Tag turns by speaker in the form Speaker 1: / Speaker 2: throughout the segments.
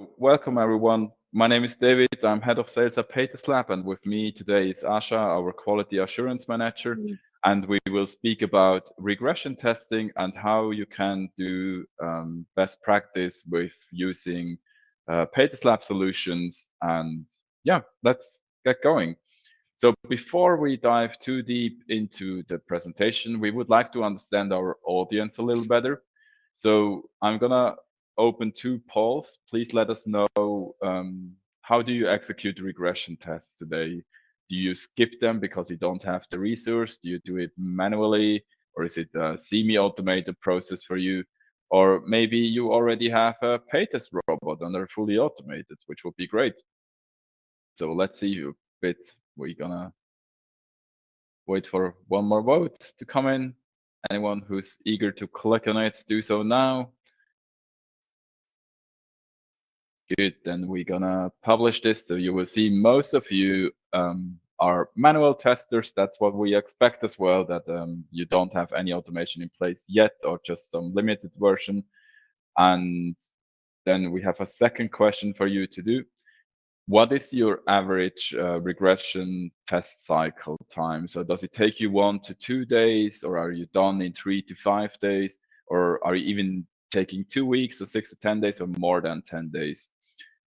Speaker 1: Welcome everyone. My name is David. I'm head of sales at PaytestLab, and with me today is Asha, our quality assurance manager. And we will speak about regression testing and how you can do best practice with using PaytestLab solutions. And yeah, let's get going. So before we dive too deep into the presentation, we would like to understand our audience a little better. So I'm gonna open two polls. Please let us know how do you execute regression tests today? Do you skip them because you don't have the resource? Do you do it manually, or is it a semi-automated process for you? Or maybe you already have a paytest robot and are fully automated, which would be great. So let's see a bit. We're gonna wait for one more vote to come in. Anyone who's eager to click on it, do so now. Good, then we're gonna publish this. So you will see most of you are manual testers. That's what we expect as well, that you don't have any automation in place yet or just some limited version. And then we have a second question for you to do. What is your average regression test cycle time? So does it take you 1 to 2 days, or are you done in 3 to 5 days, or are you even taking 2 weeks or 6 to 10 days or more than 10 days?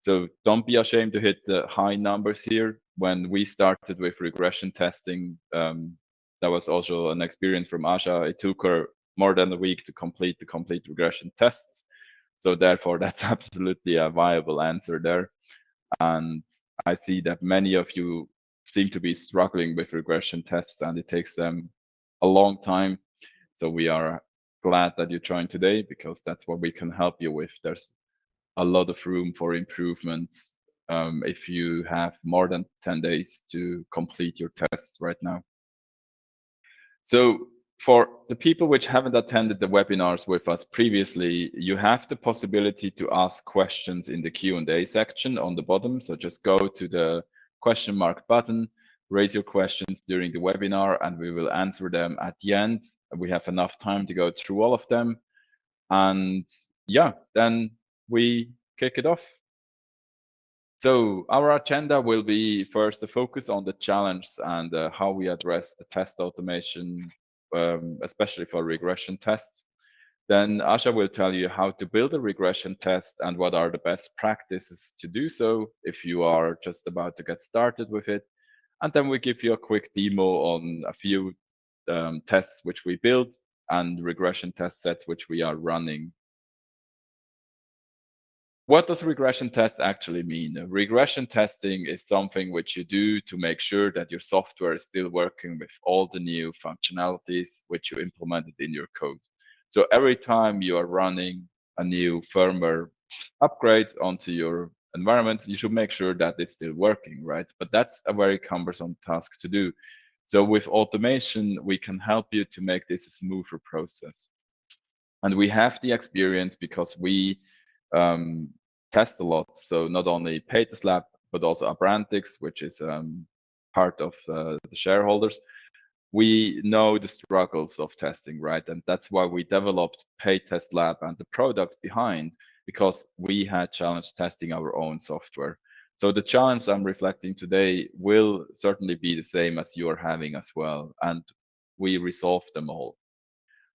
Speaker 1: So don't be ashamed to hit the high numbers here. When we started with regression testing, that was also an experience from Asha. It took her more than a week to complete the complete regression tests. So therefore, that's absolutely a viable answer there. And I see that many of you seem to be struggling with regression tests and it takes them a long time. So we are glad that you joined today because that's what we can help you with. There's a lot of room for improvements if you have more than 10 days to complete your tests right now. So for the people which haven't attended the webinars with us previously, you have the possibility to ask questions in the Q&A section on the bottom. So just go to the question mark button, raise your questions during the webinar, and we will answer them at the end. We have enough time to go through all of them. And yeah, then we kick it off. So our agenda will be first to focus on the challenge and how we address the test automation, especially for regression tests. Then Asha will tell you how to build a regression test and what are the best practices to do so if you are just about to get started with it. And then we give you a quick demo on a few tests which we built and regression test sets which we are running. What does regression test actually mean? Regression testing is something which you do to make sure that your software is still working with all the new functionalities which you implemented in your code. So every time you are running a new firmware upgrade onto your environments, you should make sure that it's still working, right? But that's a very cumbersome task to do. So with automation, we can help you to make this a smoother process. And we have the experience because we test a lot. So not only PaytestLab, but also Abrantix, which is part of the shareholders. We know the struggles of testing, right? And that's why we developed PaytestLab and the products behind, because we had challenge testing our own software. So the challenge I'm reflecting today will certainly be the same as you are having as well. And we resolved them all.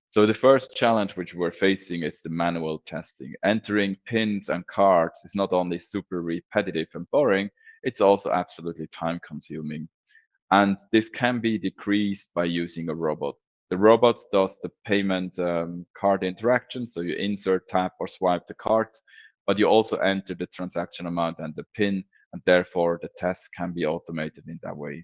Speaker 1: So the first challenge which we're facing is the manual testing. Entering pins and cards is not only super repetitive and boring, it's also absolutely time consuming. And this can be decreased by using a robot. The robot does the payment card interaction. So you insert, tap, or swipe the cards, but you also enter the transaction amount and the PIN, and therefore the test can be automated in that way.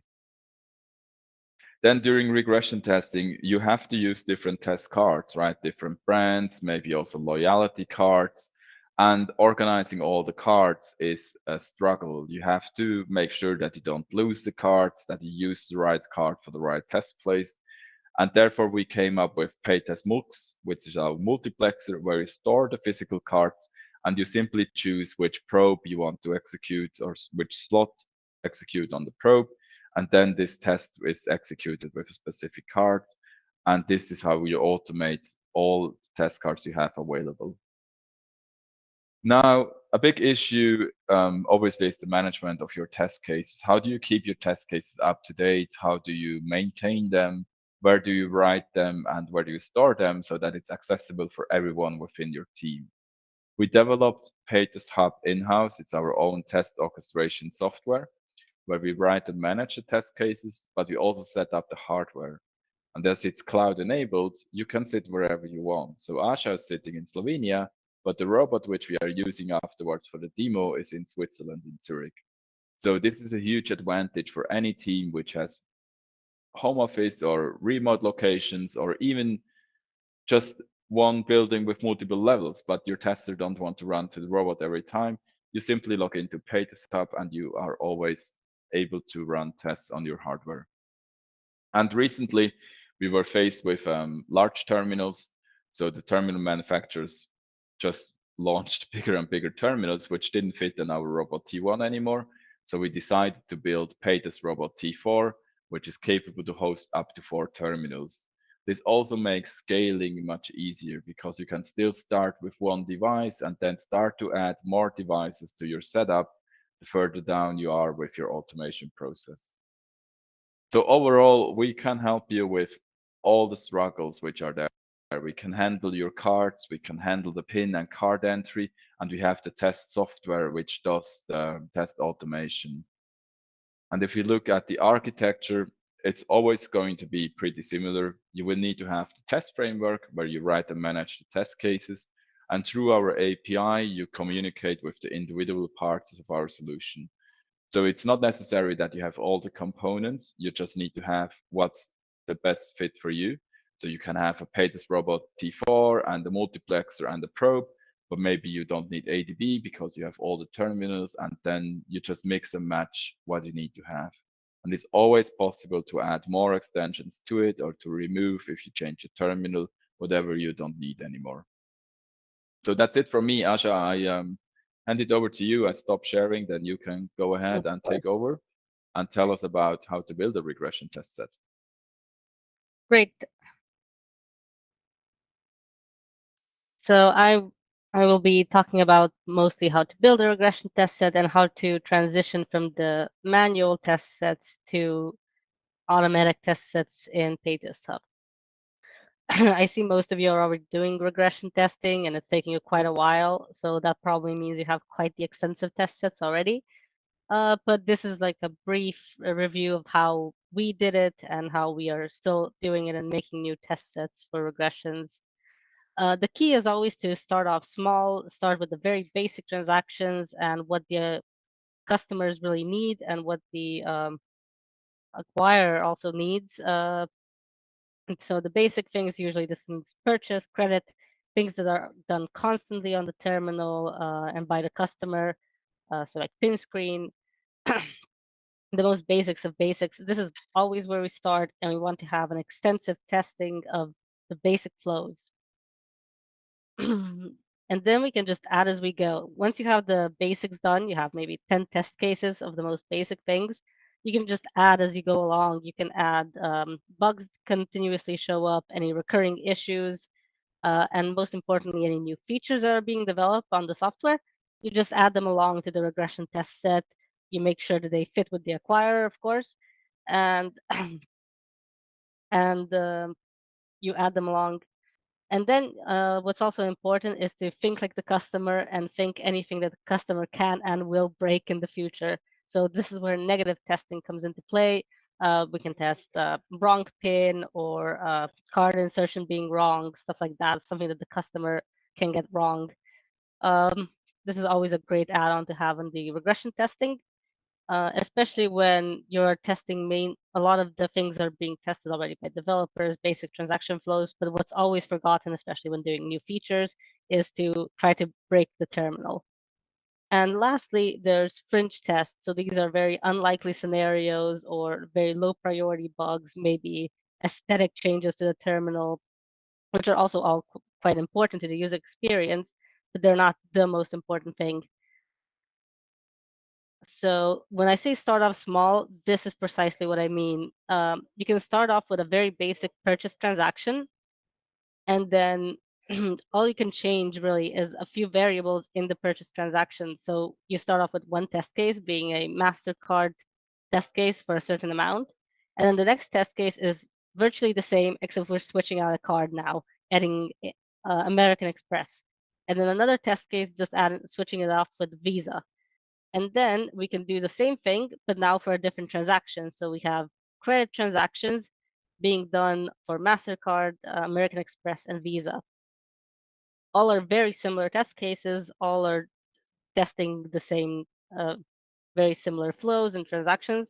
Speaker 1: Then during regression testing, you have to use different test cards, right? Different brands, maybe also loyalty cards. And organizing all the cards is a struggle. You have to make sure that you don't lose the cards, that you use the right card for the right test place. And therefore, we came up with PayTest Mux, which is our multiplexer where you store the physical cards and you simply choose which probe you want to execute or which slot execute on the probe. And then this test is executed with a specific card. And this is how we automate all test cards you have available. Now, a big issue, obviously, is the management of your test cases. How do you keep your test cases up to date? How do you maintain them? Where do you write them and where do you store them so that it's accessible for everyone within your team? We developed PaytestHub in-house. It's our own test orchestration software where we write and manage the test cases, but we also set up the hardware. And as it's cloud enabled, you can sit wherever you want. So Asha is sitting in Slovenia, but the robot which we are using afterwards for the demo is in Switzerland, in Zurich. So this is a huge advantage for any team which has home office or remote locations, or even just one building with multiple levels, but your tester don't want to run to the robot every time. You simply log into PaytestHub and you are always able to run tests on your hardware. And recently, we were faced with large terminals. So the terminal manufacturers just launched bigger and bigger terminals, which didn't fit in our Robot T1 anymore. So we decided to build Paytest Robot T4, which is capable to host up to 4 terminals. This also makes scaling much easier because you can still start with one device and then start to add more devices to your setup the further down you are with your automation process. So overall, we can help you with all the struggles which are there. We can handle your cards, we can handle the PIN and card entry, and we have the test software which does the test automation. And if you look at the architecture, it's always going to be pretty similar. You will need to have the test framework where you write and manage the test cases. And through our API, you communicate with the individual parts of our solution. So it's not necessary that you have all the components. You just need to have what's the best fit for you. So you can have a Paytest Robot T4 and a multiplexer and a probe, but maybe you don't need ADB because you have all the terminals, and then you just mix and match what you need to have. And it's always possible to add more extensions to it or to remove if you change the terminal, whatever you don't need anymore. So that's it from me, Asha. I hand it over to you. I stop sharing, then you can go ahead and take over and tell us about how to build a regression test set.
Speaker 2: Great. So I will be talking about mostly how to build a regression test set and how to transition from the manual test sets to automatic test sets in PaytestHub. I see most of you are already doing regression testing and it's taking you quite a while. So that probably means you have quite the extensive test sets already. But this is like a brief review of how we did it and how we are still doing it and making new test sets for regressions. The key is always to start off small, start with the very basic transactions and what the customers really need and what the acquirer also needs. And so the basic things, usually this means purchase, credit, things that are done constantly on the terminal and by the customer. So like pin screen, the most basics of basics. This is always where we start, and we want to have an extensive testing of the basic flows. And then we can just add as we go. Once you have the basics done, you have maybe 10 test cases of the most basic things. You can just add as you go along. You can add bugs continuously show up, any recurring issues, and most importantly, any new features that are being developed on the software. You just add them along to the regression test set. You make sure that they fit with the acquirer, of course, and and you add them along. And then what's also important is to think like the customer and think anything that the customer can and will break in the future. So this is where negative testing comes into play. We can test wrong pin or card insertion being wrong, stuff like that, something that the customer can get wrong. This is always a great add-on to have in the regression testing. Especially when you're testing a lot of the things are being tested already by developers, basic transaction flows. But what's always forgotten, especially when doing new features, is to try to break the terminal. And lastly, there's fringe tests. So these are very unlikely scenarios or very low priority bugs, maybe aesthetic changes to the terminal, which are also all quite important to the user experience, but they're not the most important thing. So when I say start off small, this is precisely what I mean. You can start off with a very basic purchase transaction, and then all you can change really is a few variables in the purchase transaction. So you start off with one test case being a MasterCard test case for a certain amount. And then the next test case is virtually the same, except we're switching out a card now, adding American Express. And then another test case, just switching it off with Visa. And then we can do the same thing, but now for a different transaction. So we have credit transactions being done for MasterCard, American Express, and Visa. All are very similar test cases, all are testing the same, very similar flows and transactions,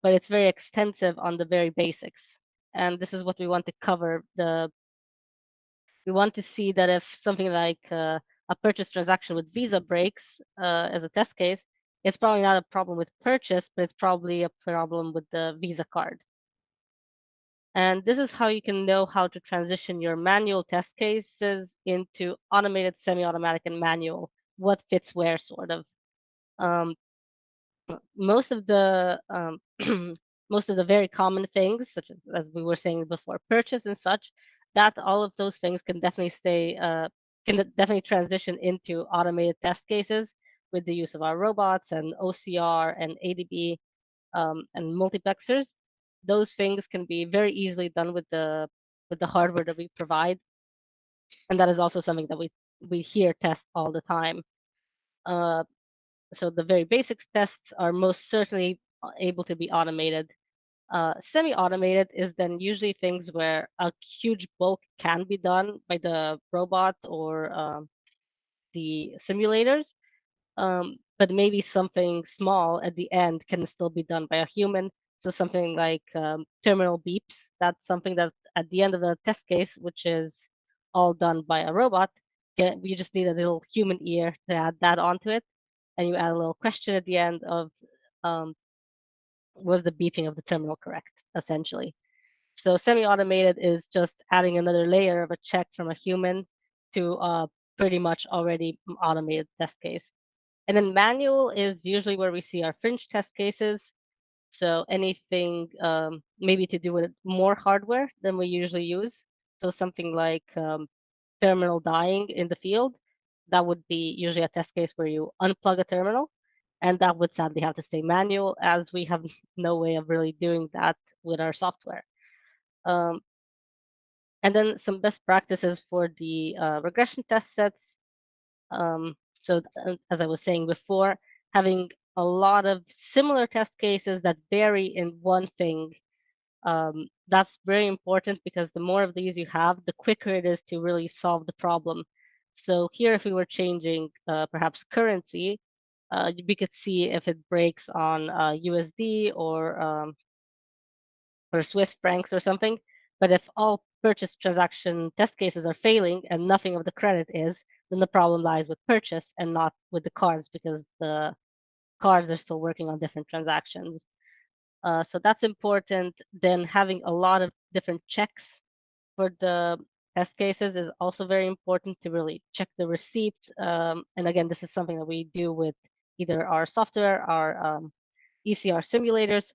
Speaker 2: but it's very extensive on the very basics. And this is what we want to cover. We want to see that if something like a purchase transaction with Visa breaks as a test case, it's probably not a problem with purchase, but it's probably a problem with the Visa card. And this is how you can know how to transition your manual test cases into automated, semi-automatic, and manual. What fits where, sort of. Um, most of the most of the very common things, such as we were saying before, purchase and such, that all of those things can definitely definitely transition into automated test cases with the use of our robots and OCR and ADB and multiplexers. Those things can be very easily done with the hardware that we provide, and that is also something that we here test all the time. Uh, so the very basic tests are most certainly able to be automated. Semi-automated is then usually things where a huge bulk can be done by the robot or the simulators, but maybe something small at the end can still be done by a human. So something like terminal beeps, that's something that at the end of the test case, which is all done by a robot, you just need a little human ear to add that onto it. And you add a little question at the end of, um, was the beeping of the terminal correct, essentially. So semi-automated is just adding another layer of a check from a human to a pretty much already automated test case. And then manual is usually where we see our fringe test cases. So anything maybe to do with more hardware than we usually use. So something like terminal dying in the field, that would be usually a test case where you unplug a terminal. And that would sadly have to stay manual, as we have no way of really doing that with our software. Um, and then some best practices for the regression test sets. As I was saying before, having a lot of similar test cases that vary in one thing, that's very important, because the more of these you have, the quicker it is to really solve the problem. So here, if we were changing perhaps currency, we could see if it breaks on USD or Swiss francs or something. But if all purchase transaction test cases are failing and nothing of the credit is, then the problem lies with purchase and not with the cards, because the cards are still working on different transactions. So that's important. Then having a lot of different checks for the test cases is also very important, to really check the receipt. And again, this is something that we do with either our software, our ECR simulators,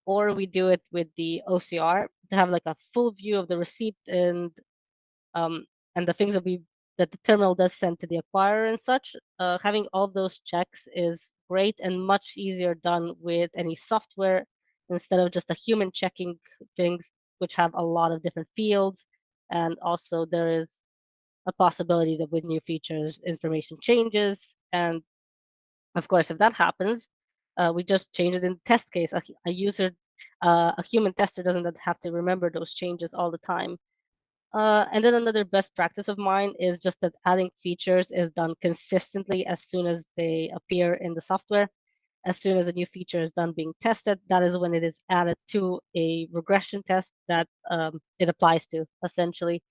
Speaker 2: or we do it with the OCR to have like a full view of the receipt um, and the things that the terminal does send to the acquirer and such. Having all those checks is great and much easier done with any software, instead of just a human checking things, which have a lot of different fields. And also there is a possibility that with new features, information changes. And of course, if that happens, we just change it in the test case. A human tester doesn't have to remember those changes all the time. And then another best practice of mine is just that adding features is done consistently as soon as they appear in the software. As soon as a new feature is done being tested, that is when it is added to a regression test that it applies to, essentially.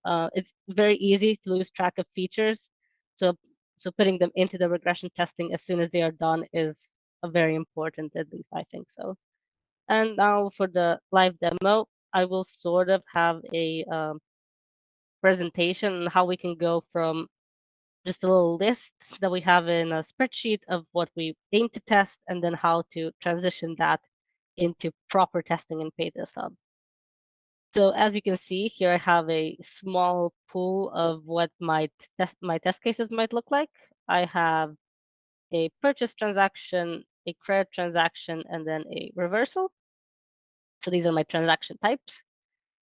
Speaker 2: It's very easy to lose track of features. So, so putting them into the regression testing as soon as they are done is a very important, at least I think so. And now for the live demo, I will sort of have a presentation on how we can go from just a little list that we have in a spreadsheet of what we aim to test, and then how to transition that into proper testing in PaytestLab. So as you can see here, I have a small pool of what my test cases might look like. I have a purchase transaction, a credit transaction, and then a reversal. So these are my transaction types.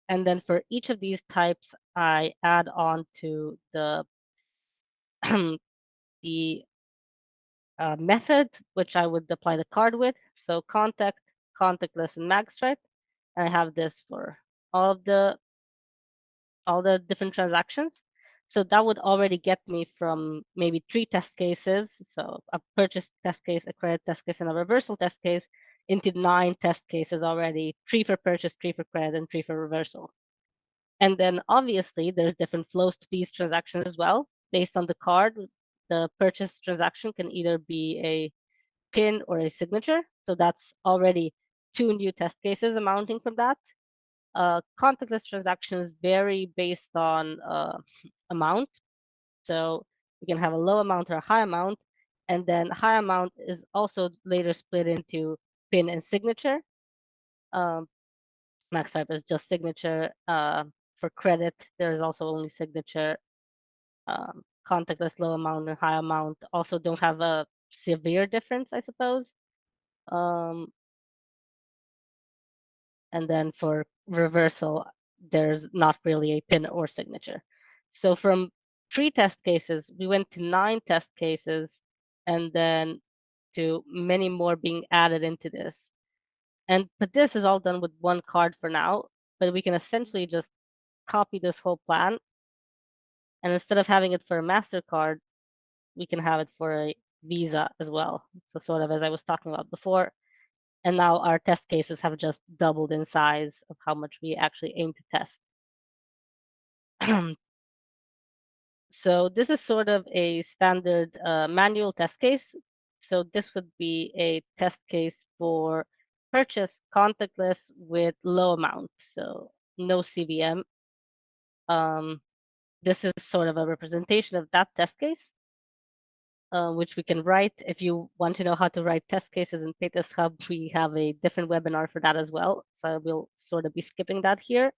Speaker 2: And then for each of these types, I add on to the the method which I would apply the card with. So contact, contactless, and magstripe. And I have this for all of all the different transactions. So that would already get me from maybe 3 test cases, so a purchase test case, a credit test case, and a reversal test case, into 9 test cases already, 3 for purchase, 3 for credit, and 3 for reversal. And then obviously there's different flows to these transactions as well. Based on the card, the purchase transaction can either be a PIN or a signature. So that's already 2 new test cases amounting from that. Contactless transactions vary based on amount. So you can have a low amount or a high amount. And then high amount is also later split into PIN and signature. Max type is just signature. For credit, there is also only signature. Contactless low amount and high amount also don't have a severe difference, I suppose. And then for reversal, there's not really a PIN or signature. So from 3 test cases, we went to 9 test cases, and then to many more being added into this. But this is all done with one card for now, but we can essentially just copy this whole plan. And instead of having it for a MasterCard, we can have it for a Visa as well. So sort of as I was talking about before. And now our test cases have just doubled in size of how much we actually aim to test. So this is sort of a standard manual test case. So this would be a test case for purchase contactless with low amount, so no CVM. This is sort of a representation of that test case, which we can write. If you want to know how to write test cases in PaytestHub, we have a different webinar for that as well. So we'll sort of be skipping that here.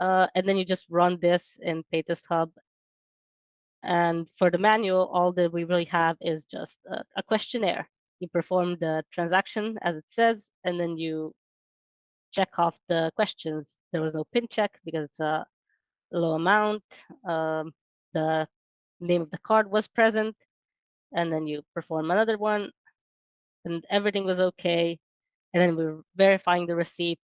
Speaker 2: And then you just run this in PaytestHub. And for the manual, all that we really have is just a questionnaire. You perform the transaction as it says, and then you check off the questions. There was no pin check because it's a low amount. The name of the card was present, and then you perform another one, and everything was okay. And then we're verifying the receipt,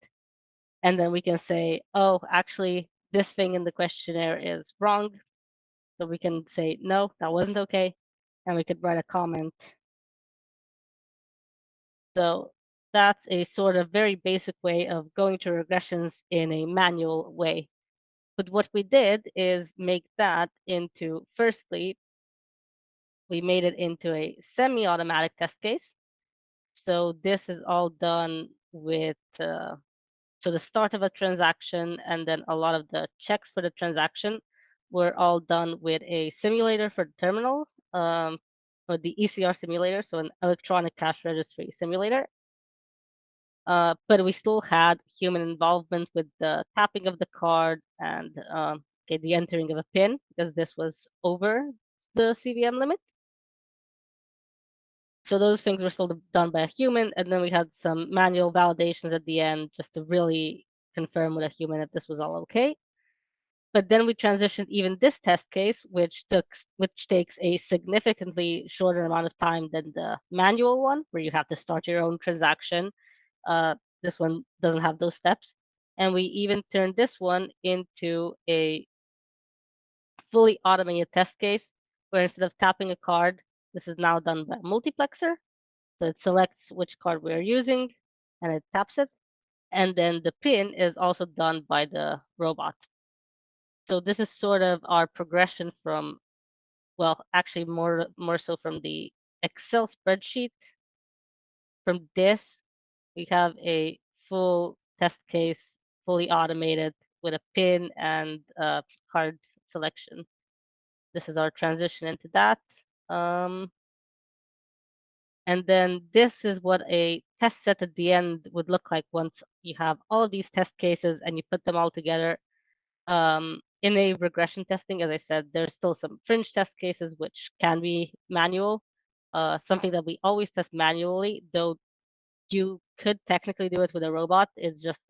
Speaker 2: and then we can say, oh, actually, this thing in the questionnaire is wrong. So we can say, no, that wasn't okay. And we could write a comment. So that's a sort of very basic way of going to regressions in a manual way. But what we did is make that into, firstly, we made it into a semi-automatic test case. So this is all done with, so the start of a transaction and then a lot of the checks for the transaction were all done with a simulator for the terminal, or the ECR simulator, so an electronic cash registry simulator. But we still had human involvement with the tapping of the card and okay, the entering of a PIN, because this was over the CVM limit. So those things were still done by a human, and then we had some manual validations at the end just to really confirm with a human if this was all okay. But then we transitioned even this test case, which takes a significantly shorter amount of time than the manual one, where you have to start your own transaction. This one doesn't have those steps. And we even turned this one into a fully automated test case, where instead of tapping a card, this is now done by a multiplexer. So it selects which card we're using and it taps it. And then the pin is also done by the robot. So this is sort of our progression from, well, actually more so from the Excel spreadsheet. From this, we have a full test case, fully automated with a pin and card selection. This is our transition into that. And then this is what a test set at the end would look like once you have all of these test cases and you put them all together. In a regression testing, as I said, there's still some fringe test cases which can be manual. Something that we always test manually, though you could technically do it with a robot. It's just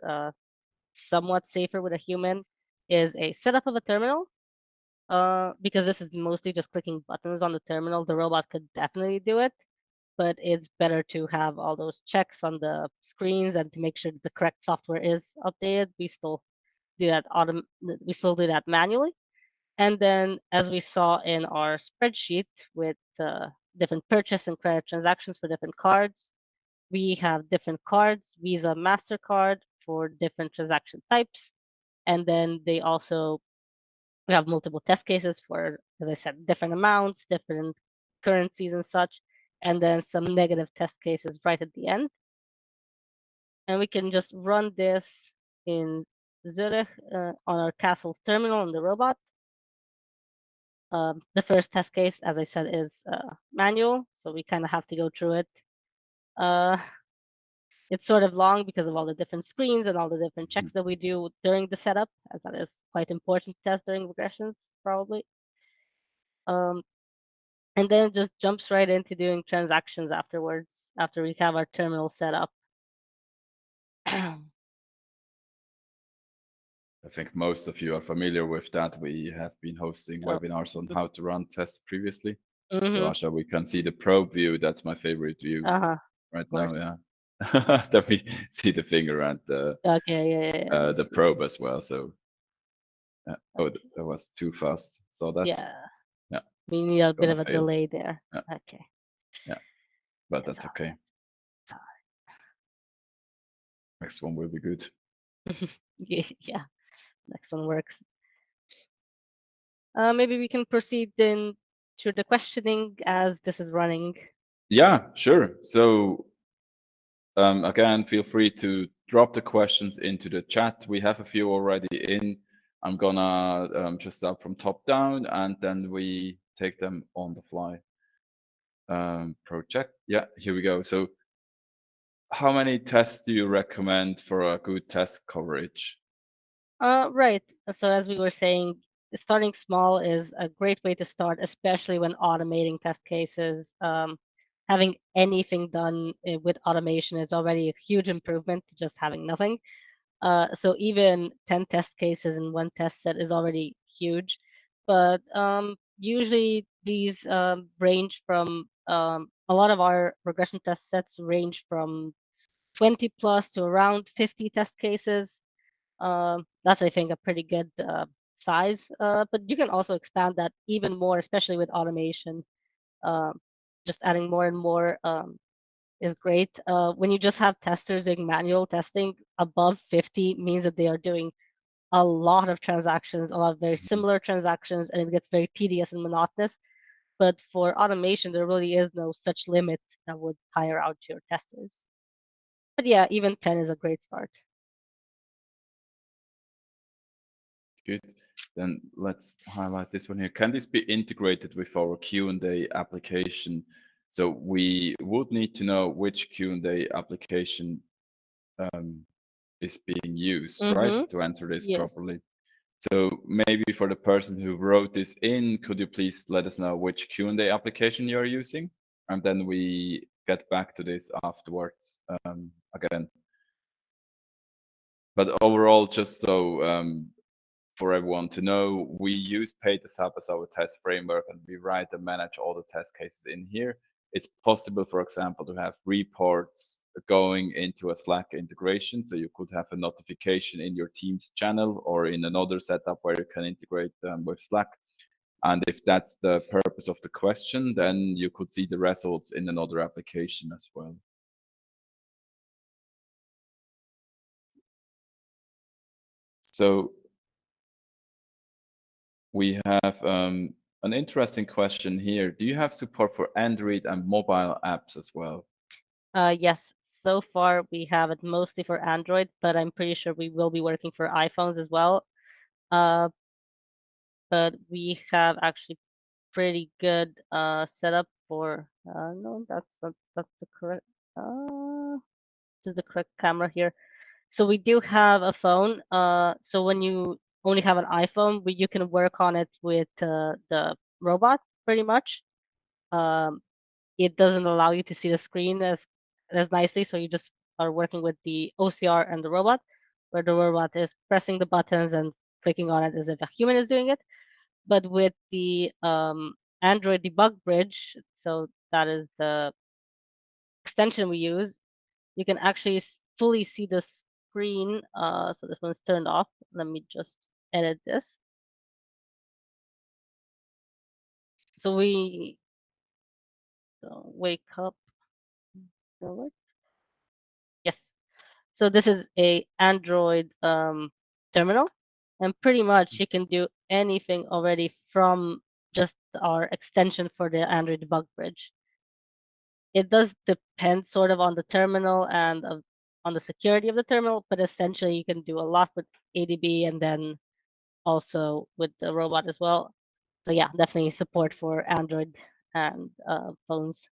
Speaker 2: somewhat safer with a human, is a setup of a terminal. Because this is mostly just clicking buttons on the terminal, the robot could definitely do it, but it's better to have all those checks on the screens and to make sure that the correct software is updated. We still do that manually. And then, as we saw in our spreadsheet with different purchase and credit transactions for different cards, we have different cards, Visa, MasterCard, for different transaction types. And then we have multiple test cases for, as I said, different amounts, different currencies and such, and then some negative test cases right at the end. And we can just run this in Zurich on our Castle terminal on the robot. The first test case, as I said, is manual, so we kind of have to go through it. It's sort of long because of all the different screens and all the different checks that we do during the setup, as that is quite important to test during regressions, probably. And then it just jumps right into doing transactions afterwards, after we have our terminal set up.
Speaker 1: I think most of you are familiar with that. We have been hosting webinars on how to run tests previously. So Asha, we can see the probe view. That's my favorite view right now. Yeah, that we see the finger and the the probe as well. So oh, that was too fast. Saw that?
Speaker 2: Yeah. We need a bit of a delay there.
Speaker 1: Yeah.
Speaker 2: Okay.
Speaker 1: Yeah, but that's okay. Next one will be good.
Speaker 2: Yeah, next one works. Maybe we can proceed then to the questioning as this is running.
Speaker 1: Yeah, sure. So again, feel free to drop the questions into the chat. We have a few already in. I'm gonna just start from top down and then we take them on the fly. Project. Yeah, here we go. So how many tests do you recommend for a good test coverage?
Speaker 2: Right. So as we were saying, starting small is a great way to start, especially when automating test cases. Having anything done with automation is already a huge improvement to just having nothing. So even 10 test cases in one test set is already huge. But usually these range from, a lot of our regression test sets range from 20 plus to around 50 test cases. That's, I think, a pretty good size. But you can also expand that even more, especially with automation. Just adding more and more is great. When you just have testers doing manual testing, above 50 means that they are doing a lot of transactions, a lot of very similar transactions, and it gets very tedious and monotonous. But for automation, there really is no such limit that would tire out your testers. But yeah, even 10 is a great start.
Speaker 1: Good. Then let's highlight this one here. Can this be integrated with our Q&A application? So we would need to know which Q&A application is being used, right, to answer this properly. So maybe for the person who wrote this in, could you please let us know which Q&A application you're using? And then we get back to this afterwards again. But overall, just so for everyone to know, we use PaytestLab as our test framework and we write and manage all the test cases in here. It's possible, for example, to have reports going into a Slack integration. So you could have a notification in your Teams channel or in another setup where you can integrate with Slack. And if that's the purpose of the question, then you could see the results in another application as well. So we have an interesting question here. Do you have support for Android and mobile apps as well?
Speaker 2: Yes, so far we have it mostly for Android, but I'm pretty sure we will be working for iPhones as well. But we have actually pretty good setup for No, that's the correct. This is the correct camera here. So we do have a phone. So when you only have an iPhone, you can work on it with the robot pretty much. Um, it doesn't allow you to see the screen as nicely, so you just are working with the OCR and the robot, where the robot is pressing the buttons and clicking on it as if a human is doing it. But with the Android debug bridge, so that is the extension we use, you can actually fully see the screen. So this one's turned off. Let me just edit this. So we wake up. Yes. So this is a Android terminal, and pretty much you can do anything already from just our extension for the Android debug bridge. It does depend sort of on the terminal and on the security of the terminal, but essentially you can do a lot with ADB and then also with the robot as well. So yeah, definitely support for Android and phones.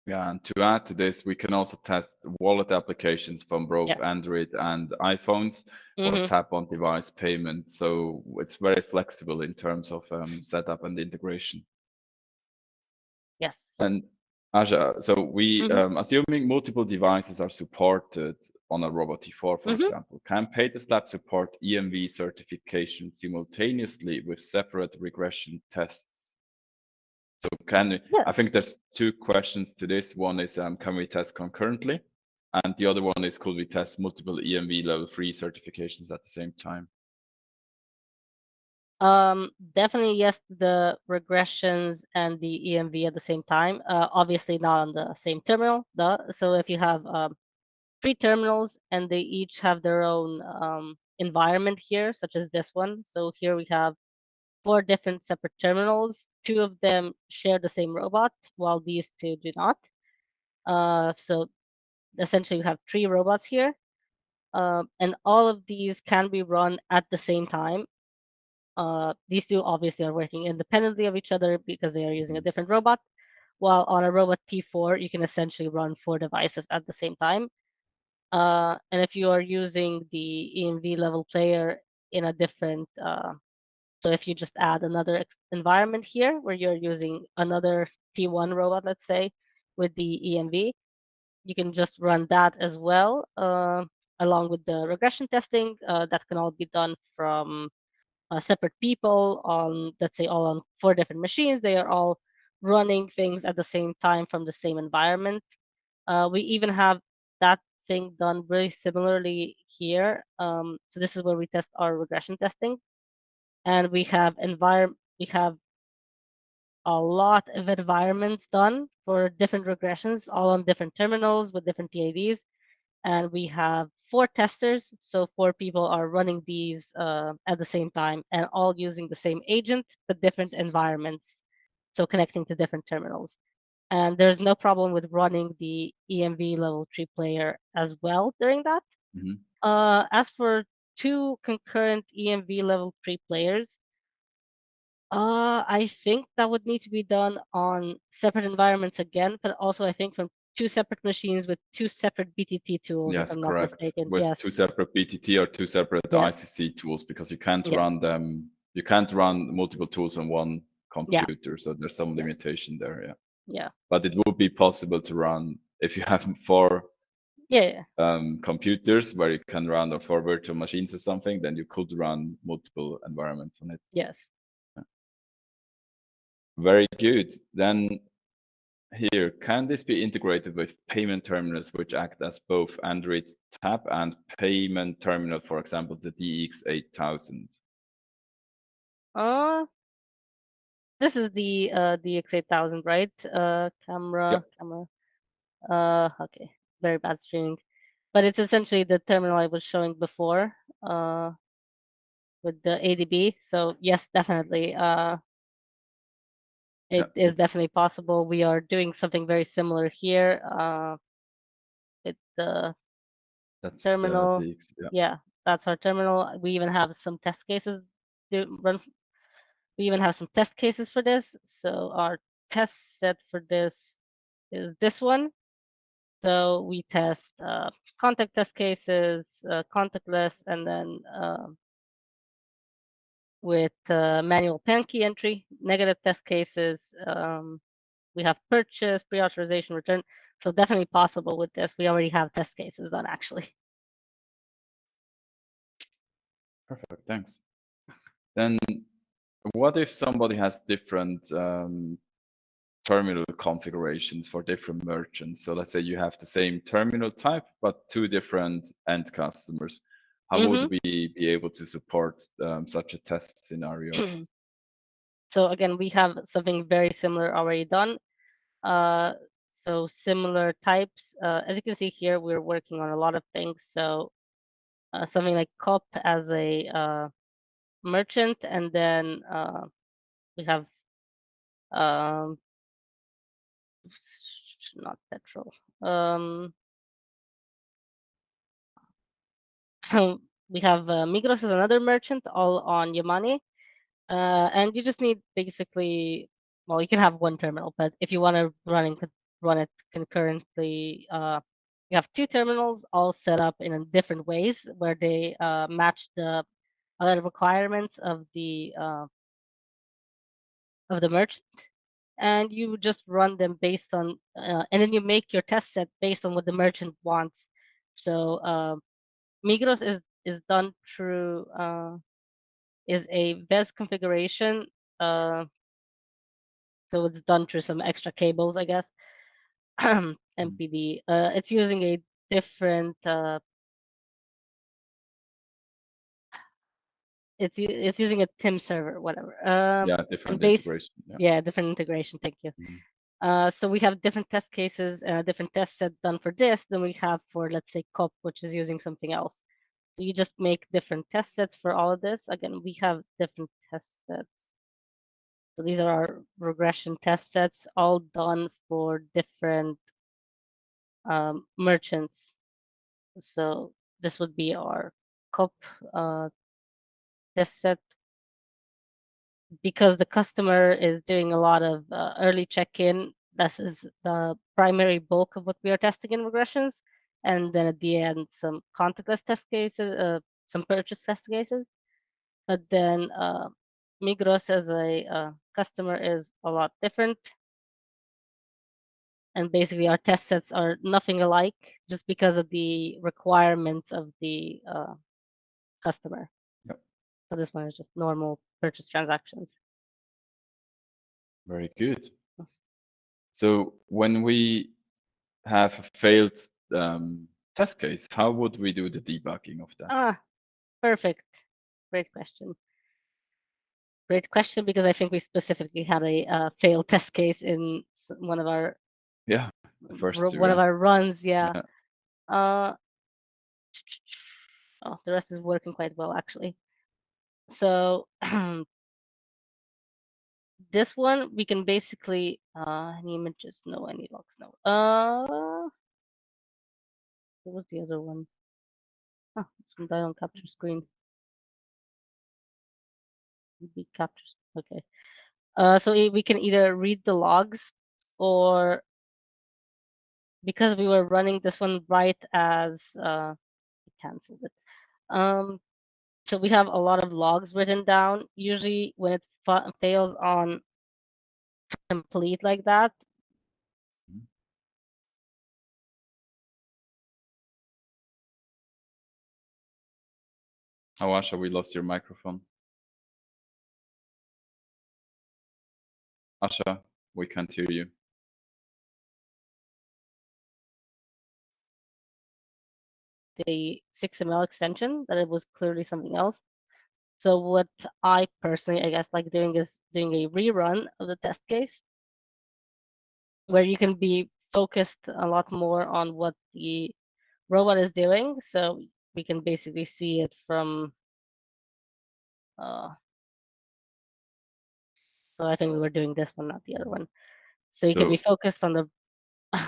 Speaker 1: Yeah, and to add to this, we can also test wallet applications from both
Speaker 2: Yeah.
Speaker 1: Android and iPhones for
Speaker 2: Mm-hmm.
Speaker 1: tap on device payment. So it's very flexible in terms of setup and integration.
Speaker 2: Yes.
Speaker 1: And Aja, so we,
Speaker 2: Mm-hmm.
Speaker 1: assuming multiple devices are supported on a Robot T4, for
Speaker 2: Mm-hmm.
Speaker 1: example, can PaytestLab support EMV certification simultaneously with separate regression tests? So I think
Speaker 2: Yes.
Speaker 1: there's two questions to this. One is, can we test concurrently? And the other one is, could we test multiple EMV level 3 certifications at the same time?
Speaker 2: Definitely yes, the regressions and the EMV at the same time. Obviously not on the same terminal. So if you have three terminals and they each have their own environment here, such as this one. So here we have four different separate terminals. Two of them share the same robot, while these two do not. So essentially we have three robots here. And all of these can be run at the same time. These two obviously are working independently of each other because they are using a different robot. While on a robot T4, you can essentially run four devices at the same time. And if you are using the EMV level player in a different, so if you just add another environment here where you're using another T1 robot, let's say, with the EMV, you can just run that as well, along with the regression testing. That can all be done from separate people on, let's say, all on four different machines. They are all running things at the same time from the same environment. We even have that thing done very similarly here. So this is where we test our regression testing, and we have a lot of environments done for different regressions, all on different terminals with different TADs. And we have four testers, so four people are running these at the same time and all using the same agent but different environments, so connecting to different terminals. And there's no problem with running the EMV level 3 player as well during that.
Speaker 1: Mhm.
Speaker 2: As for two concurrent EMV level 3 players, I think that would need to be done on separate environments again, but also I think from two separate machines with two separate BTT tools, if
Speaker 1: Yes,
Speaker 2: I'm not
Speaker 1: correct.
Speaker 2: mistaken.
Speaker 1: With
Speaker 2: Yes.
Speaker 1: two separate BTT or two separate
Speaker 2: Yeah.
Speaker 1: ICC tools, because you can't
Speaker 2: Yeah.
Speaker 1: run them, you can't run multiple tools on one
Speaker 2: Yeah.
Speaker 1: computer. So there's some
Speaker 2: Yeah.
Speaker 1: limitation there, yeah.
Speaker 2: Yeah.
Speaker 1: But it would be possible to run if you have four
Speaker 2: Yeah.
Speaker 1: computers where you can run, or four virtual machines or something, then you could run multiple environments on it.
Speaker 2: Yes.
Speaker 1: Very good. Then here, can this be integrated with payment terminals which act as both Android tap and payment terminal, for example, the DX8000?
Speaker 2: Uh, this is the DX8000, right?
Speaker 1: Yep.
Speaker 2: Camera. Okay. Very bad streaming. But it's essentially the terminal I was showing before, with the ADB. So yes, definitely.
Speaker 1: Yeah,
Speaker 2: It is definitely possible. We are doing something very similar here, with the
Speaker 1: that's the
Speaker 2: terminal.
Speaker 1: DX. Yeah.
Speaker 2: Yeah, that's our terminal. We even have some test cases to run. We even have some test cases for this. So our test set for this is this one. So we test contact test cases, contactless, and then with manual PAN key entry, negative test cases. We have purchase, pre-authorization, return. So definitely possible with this. We already have test cases done actually.
Speaker 1: Perfect, thanks. Then what if somebody has different terminal configurations for different merchants? So let's say you have the same terminal type, but two different end customers. How would we be able to support such a test scenario?
Speaker 2: So again, we have something very similar already done. So similar types. As you can see here, we're working on a lot of things. So something like COP as a merchant, and then we have not petrol. We have Migros as another merchant, all on Yamani. And you just need basically, well, you can have one terminal, but if you want to run it concurrently, you have two terminals all set up in different ways where they match the other requirements of the merchant, and you just run them based on, and then you make your test set based on what the merchant wants. So Migros is done through is a BES configuration. So it's done through some extra cables, I guess. MPD. It's using a different. It's using a TIM server, whatever.
Speaker 1: Yeah, different integration.
Speaker 2: Yeah, different integration. Thank you. So we have different test cases and a different test set done for this than we have for, let's say, COP, which is using something else. So you just make different test sets for all of this. Again, we have different test sets. So these are our regression test sets, all done for different merchants. So this would be our COP test set. Because the customer is doing a lot of early check-in, this is the primary bulk of what we are testing in regressions. And then at the end, some contactless test cases, some purchase test cases. But then Migros as a customer is a lot different. And basically our test sets are nothing alike just because of the requirements of the customer.
Speaker 1: Yep.
Speaker 2: So this one is just normal purchase transactions.
Speaker 1: Very good. So when we have a failed test case, how would we do the debugging of that?
Speaker 2: Perfect. Great question. Great question, because I think we specifically had a failed test case in one of our one of our runs. Yeah. Oh, the rest is working quite well actually. So this one we can basically any images? No, any logs? No. What was the other one? Oh, this one died on capture screen. Be captures. Okay. So we can either read the logs, or because we were running this one right as canceled it. So we have a lot of logs written down. Usually when it fails on complete like that.
Speaker 1: Oh, Asha, we lost your microphone. Asha, we can't hear you.
Speaker 2: The 6ML extension, that it was clearly something else. So what I personally, I guess, like doing is doing a rerun of the test case, where you can be focused a lot more on what the robot is doing. So we can basically see it from. So I think we were doing this one, not the other one. So you can be focused on the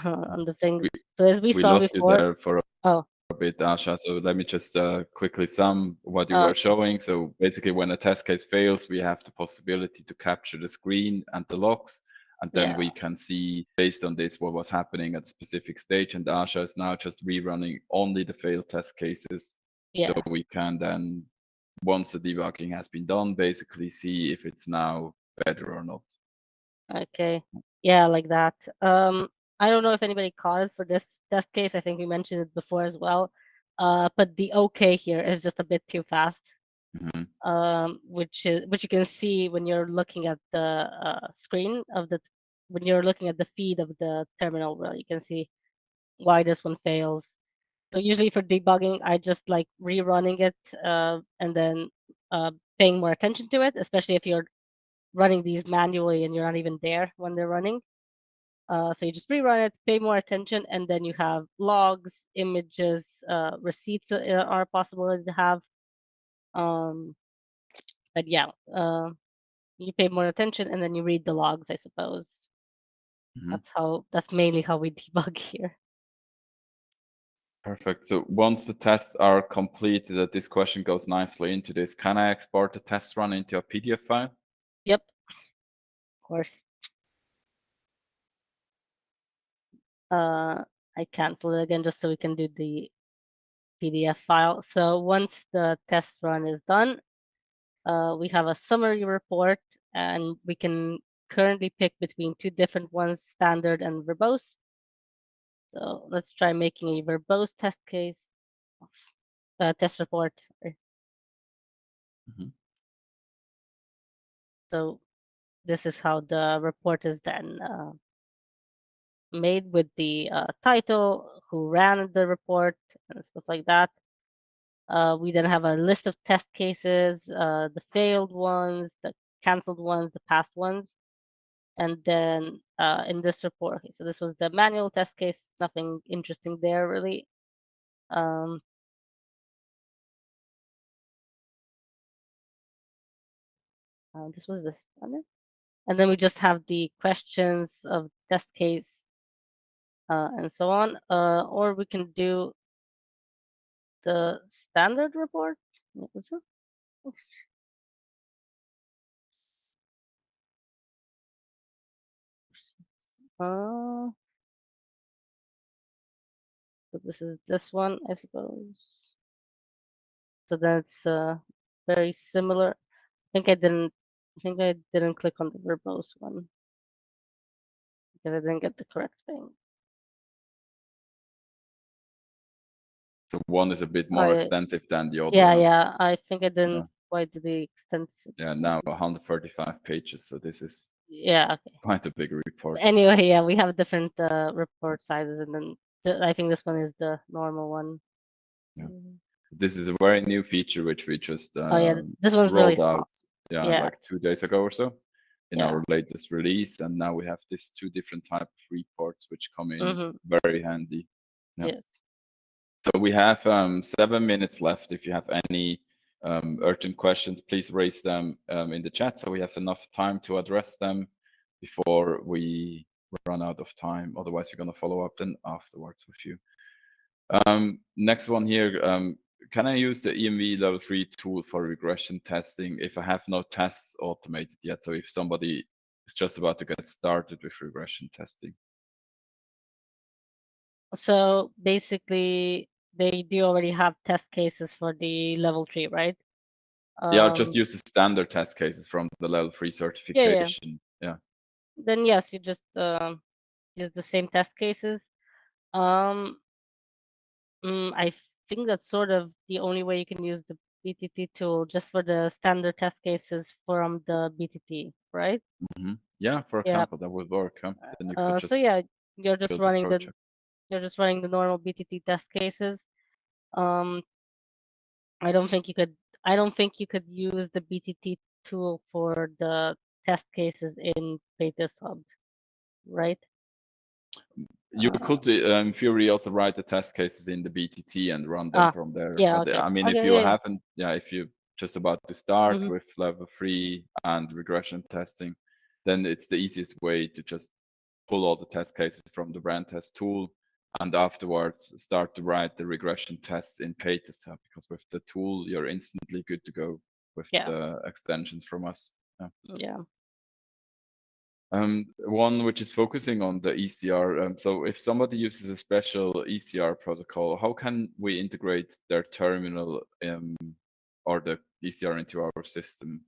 Speaker 2: on the things. So as we saw
Speaker 1: lost
Speaker 2: before.
Speaker 1: You there for a bit, Asha. So let me just quickly sum what you were showing. So basically, when a test case fails, we have the possibility to capture the screen and the logs, And then we can see based on this what was happening at a specific stage. And Asha is now just rerunning only the failed test cases. So we can then, once the debugging has been done, basically see if it's now better or not.
Speaker 2: Okay. Yeah, like that. I don't know if anybody caught it for this test case. I think we mentioned it before as well. But the OK here is just a bit too fast. Which you can see when you're looking at the screen of when you're looking at the feed of the terminal where you can see why this one fails. So usually for debugging, I just like rerunning it and then paying more attention to it, especially if you're running these manually and you're not even there when they're running. So you just rerun it, pay more attention, and then you have logs, images, receipts are a possibility to have. But yeah, you pay more attention and then you read the logs, I suppose. That's mainly how we debug here.
Speaker 1: Perfect. So once the tests are completed, this question goes nicely into this. Can I export the test run into a PDF file?
Speaker 2: Yep, of course. I cancel it again just so we can do the PDF file. So once the test run is done, we have a summary report, and we can currently pick between two different ones, standard and verbose. So let's try making a verbose test case, test report. So this is how the report is then made with the title, who ran the report, and stuff like that. We then have a list of test cases, the failed ones, the canceled ones, the passed ones. And then in this report, okay, so this was the manual test case, nothing interesting there really. This was the standard. And then we just have the questions of test case and so on. Or we can do the standard report. What was it? So this is this one, I suppose. So that's very similar. I think I didn't click on the verbose one because I didn't get the correct thing.
Speaker 1: So one is a bit more extensive than the other.
Speaker 2: Yeah. I think I didn't quite do the extensive.
Speaker 1: Yeah, now 135 pages. So this is
Speaker 2: okay.
Speaker 1: Quite a big report.
Speaker 2: Anyway, yeah, we have different report sizes, and then I think this one is the normal one.
Speaker 1: Yeah. This is a very new feature which we just
Speaker 2: this one's really small.
Speaker 1: Like 2 days ago or so in our latest release, and now we have these two different type of reports which come in very handy.
Speaker 2: Yes.
Speaker 1: So we have 7 minutes left. If you have any urgent questions, please raise them in the chat so we have enough time to address them before we run out of time. Otherwise, we're going to follow up then afterwards with you. Next one here. Can I use the EMV level 3 tool for regression testing if I have no tests automated yet? So if somebody is just about to get started with regression testing.
Speaker 2: So basically, they do already have test cases for the level 3, right?
Speaker 1: Yeah, I'll just use the standard test cases from the level 3 certification. Yeah.
Speaker 2: Then yes, you just use the same test cases. I think that's sort of the only way you can use the BTT tool, just for the standard test cases from the BTT, right?
Speaker 1: Yeah, for example, that would work. Huh? Then you could just
Speaker 2: so yeah, you're just running the normal BTT test cases. I don't think you could use the BTT tool for the test cases in PaytestLab, right?
Speaker 1: You could, in theory, also write the test cases in the BTT and run them from there.
Speaker 2: Yeah,
Speaker 1: but
Speaker 2: okay.
Speaker 1: I mean, if you haven't, if you're just about to start with level 3 and regression testing, then it's the easiest way to just pull all the test cases from the brand test tool and afterwards start to write the regression tests in PaytestLab, because with the tool, you're instantly good to go with the extensions from us.
Speaker 2: Yeah.
Speaker 1: One which is focusing on the ECR. So if somebody uses a special ECR protocol, how can we integrate their terminal or the ECR into our system?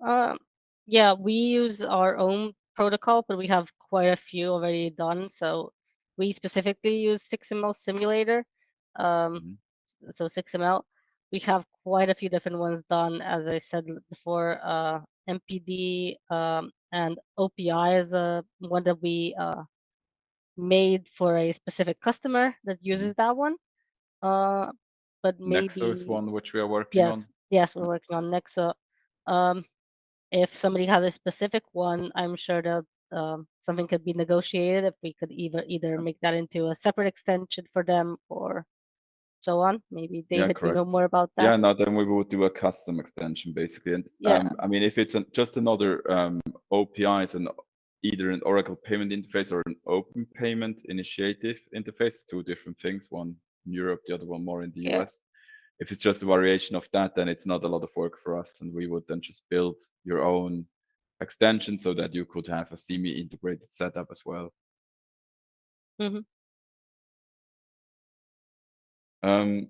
Speaker 2: Um, yeah, we use our own protocol, but we have quite a few already done. So we specifically use 6ML simulator. Um,
Speaker 1: Mhm.
Speaker 2: so 6ML, we have quite a few different ones done. As I said before, MPD and OPI is one that we made for a specific customer that
Speaker 1: Mhm.
Speaker 2: uses that one. Uh, but
Speaker 1: Nexo is
Speaker 2: maybe
Speaker 1: one which we are working on.
Speaker 2: yes, we're
Speaker 1: Yeah.
Speaker 2: working on Nexa. Um, if somebody has a specific one, I'm sure that something could be negotiated if we could either make that into a separate extension for them or so on. Maybe
Speaker 1: Yeah,
Speaker 2: David, you know
Speaker 1: correct.
Speaker 2: more about that.
Speaker 1: Yeah, no, then we would do a custom extension basically. And
Speaker 2: Yeah,
Speaker 1: I mean, if it's just another OPI, it's either an Oracle payment interface or an open payment initiative interface, two different things, one in Europe, the other one more in the
Speaker 2: yeah.
Speaker 1: US. If it's just a variation of that, then it's not a lot of work for us, and we would then just build your own extension so that you could have a semi-integrated setup as well.
Speaker 2: Hmm.
Speaker 1: Um,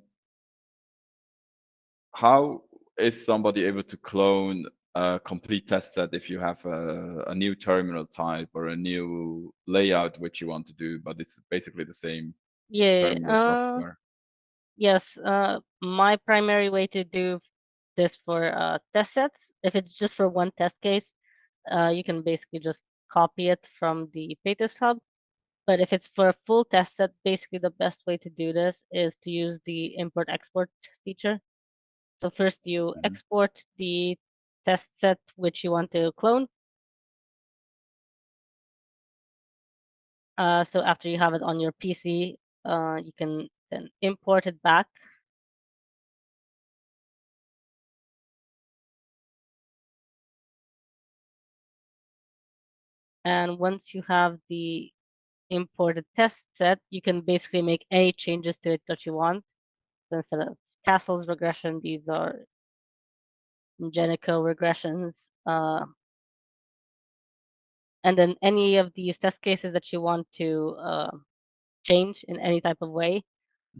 Speaker 1: how is somebody able to clone a complete test set if you have a new terminal type or a new layout which you want to do, but it's basically the same
Speaker 2: Yeah.
Speaker 1: terminal software?
Speaker 2: Yes. My primary way to do this for test sets, if it's just for one test case, you can basically just copy it from the Paytest hub. But if it's for a full test set, basically the best way to do this is to use the import export feature. So first you
Speaker 1: Mhm.
Speaker 2: export the test set which you want to clone. So after you have it on your PC, you can then import it back. And once you have the imported test set, you can basically make any changes to it that you want. So instead of castles regression, these are Genico regressions. And then any of these test cases that you want to change in any type of way,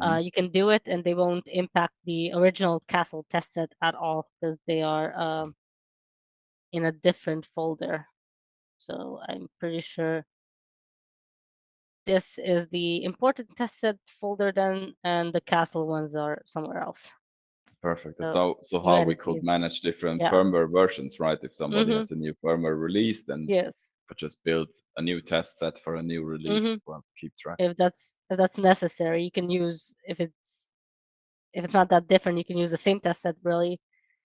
Speaker 1: Mhm.
Speaker 2: you can do it and they won't impact the original castle test set at all because they are in a different folder. So I'm pretty sure this is the imported test set folder then, and the castle ones are somewhere else.
Speaker 1: Perfect. That's
Speaker 2: So
Speaker 1: so
Speaker 2: you
Speaker 1: how we
Speaker 2: edit
Speaker 1: could
Speaker 2: these.
Speaker 1: manage different
Speaker 2: Yeah.
Speaker 1: firmware versions, right? If somebody
Speaker 2: Mm-hmm.
Speaker 1: has a new firmware release, then
Speaker 2: Yes.
Speaker 1: could just build a new test set for a new release
Speaker 2: Mm-hmm.
Speaker 1: as well. Keep track.
Speaker 2: If that's necessary, you can use if it's not that different, you can use the same test set really.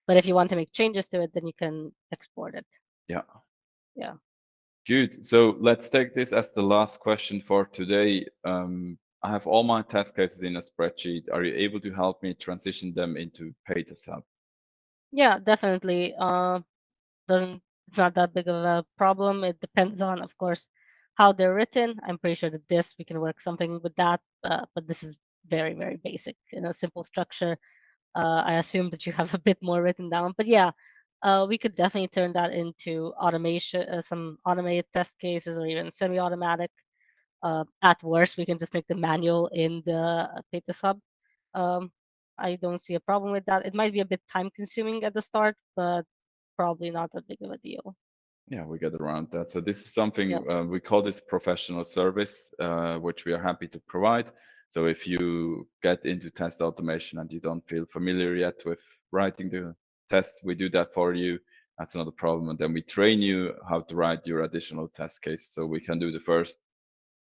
Speaker 2: But if you want to make changes to it, then you can export it.
Speaker 1: Yeah.
Speaker 2: Yeah.
Speaker 1: Good. So let's take this as the last question for today. I have all my test cases in a spreadsheet. Are you able to help me transition them into PaytestLab?
Speaker 2: Yeah, definitely. Doesn't It's not that big of a problem. It depends on, of course, how they're written. I'm pretty sure that this we can work something with that, but this is very, very basic in a simple structure. I assume that you have a bit more written down, but yeah, we could definitely turn that into automation, some automated test cases, or even semi-automatic. At worst, we can just make the manual in the Theta sub. Um, I don't see a problem with that. It might be a bit time consuming at the start, but probably not that big of a deal.
Speaker 1: Yeah, we get around that. So this is
Speaker 2: Yeah.
Speaker 1: something we call this professional service, which we are happy to provide. So if you get into test automation and you don't feel familiar yet with writing the tests, we do that for you. That's not a problem. And then we train you how to write your additional test case. So we can do the first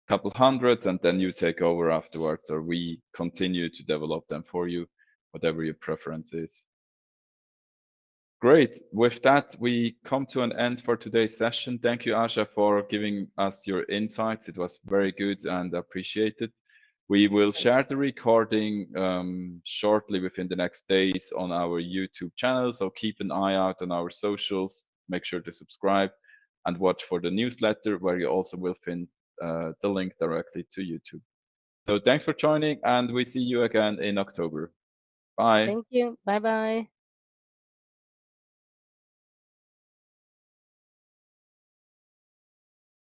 Speaker 1: couple hundreds and then you take over afterwards, or we continue to develop them for you, whatever your preference is. Great. With that, we come to an end for today's session. Thank you, Asha, for giving us your insights. It was very good and appreciated. We will share the recording shortly within the next days on our YouTube channel. So keep an eye out on our socials. Make sure to subscribe and watch for the newsletter where you also will find the link directly to YouTube. So thanks for joining and we see you again in October. Bye.
Speaker 2: Thank you. Bye bye.